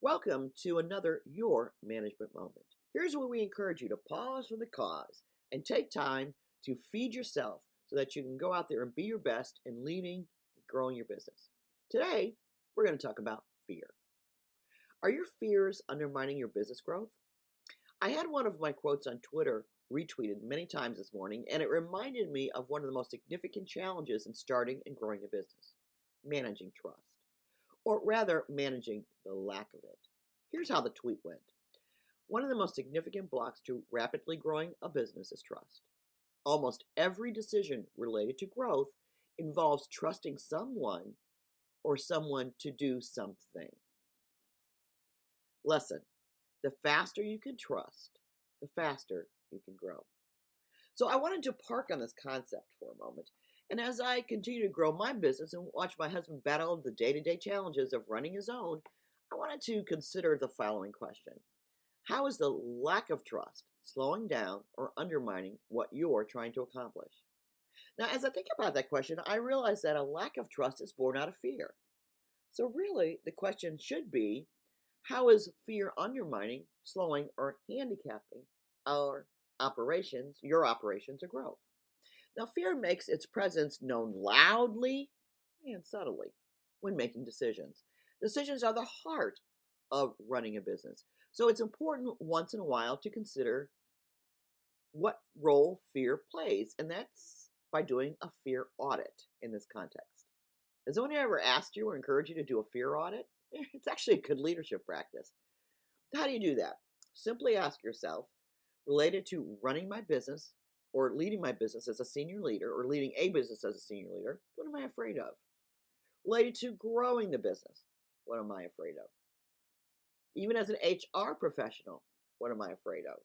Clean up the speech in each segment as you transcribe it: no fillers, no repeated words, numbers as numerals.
Welcome to another Your Management Moment. Here's where we encourage you to pause for the cause and take time to feed yourself so that you can go out there and be your best in leading and growing your business. Today, we're going to talk about fear. Are your fears undermining your business growth? I had one of my quotes on Twitter retweeted many times this morning, and it reminded me of one of the most significant challenges in starting and growing a business: managing trust, or rather, managing the lack of it. Here's how the tweet went. One of the most significant blocks to rapidly growing a business is trust. Almost every decision related to growth involves trusting someone or someone to do something. Lesson: the faster you can trust, the faster you can grow. So I wanted to park on this concept for a moment. And as I continue to grow my business and watch my husband battle the day-to-day challenges of running his own, I wanted to consider the following question. How is the lack of trust slowing down or undermining what you're trying to accomplish? Now, as I think about that question, I realize that a lack of trust is born out of fear. So really, the question should be, how is fear undermining, slowing, or handicapping our operations, your operations, or growth? Now, fear makes its presence known loudly and subtly when making decisions. Decisions are the heart of running a business. So it's important once in a while to consider what role fear plays, and that's by doing a fear audit in this context. Has anyone ever asked you or encouraged you to do a fear audit? It's actually a good leadership practice. How do you do that? Simply ask yourself, related to running my business or leading my business as a senior leader or leading a business as a senior leader, what am I afraid of? Related to growing the business, what am I afraid of? Even as an HR professional, what am I afraid of?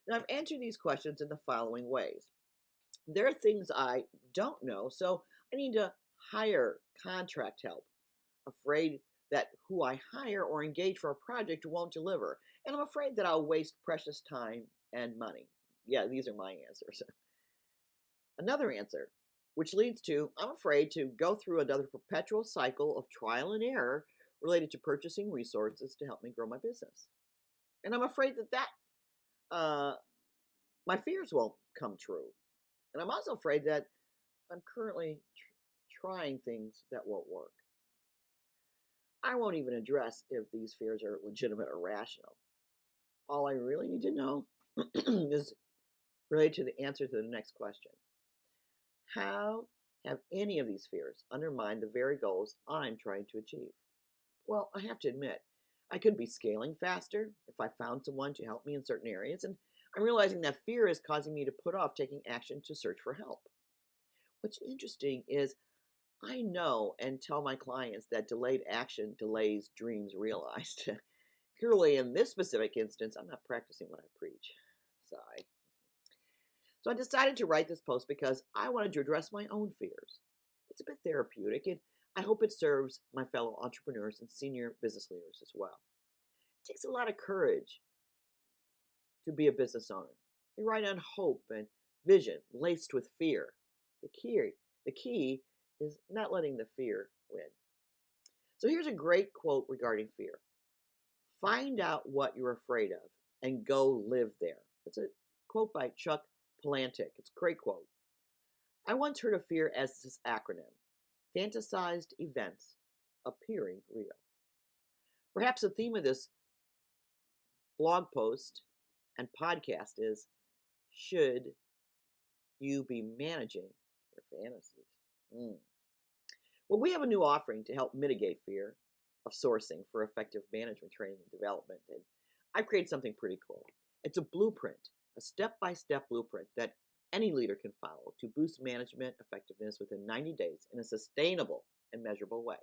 Now, I've answered these questions in the following ways. There are things I don't know, so I need to hire contract help. Afraid that who I hire or engage for a project won't deliver. And I'm afraid that I'll waste precious time and money. Yeah, these are my answers. Another answer, which leads to, I'm afraid to go through another perpetual cycle of trial and error related to purchasing resources to help me grow my business. And I'm afraid that my fears won't come true. And I'm also afraid that I'm currently trying things that won't work. I won't even address if these fears are legitimate or rational. All I really need to know is related to the answer to the next question. How have any of these fears undermined the very goals I'm trying to achieve? Well, I have to admit, I could be scaling faster if I found someone to help me in certain areas, and I'm realizing that fear is causing me to put off taking action to search for help. What's interesting is I know and tell my clients that delayed action delays dreams realized. Clearly, in this specific instance, I'm not practicing what I preach. Sigh. So I decided to write this post because I wanted to address my own fears. It's a bit therapeutic, and I hope it serves my fellow entrepreneurs and senior business leaders as well. It takes a lot of courage to be a business owner. You ride on hope and vision laced with fear. The key is not letting the fear win. So here's a great quote regarding fear. Find out what you're afraid of and go live there. It's a quote by Chuck Palahniuk. It's a great quote. I once heard of fear as this acronym: fantasized events appearing real. Perhaps the theme of this blog post and podcast is, should you be managing your fantasies? Well, we have a new offering to help mitigate fear of sourcing for effective management training and development. And I've created something pretty cool. It's a blueprint, a step-by-step blueprint that any leader can follow to boost management effectiveness within 90 days in a sustainable and measurable way.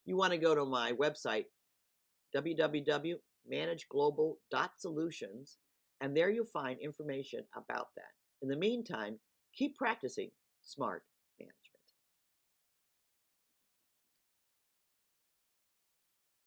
You want to go to my website, www.manageglobal.solutions, and there you'll find information about that. In the meantime, keep practicing smart management.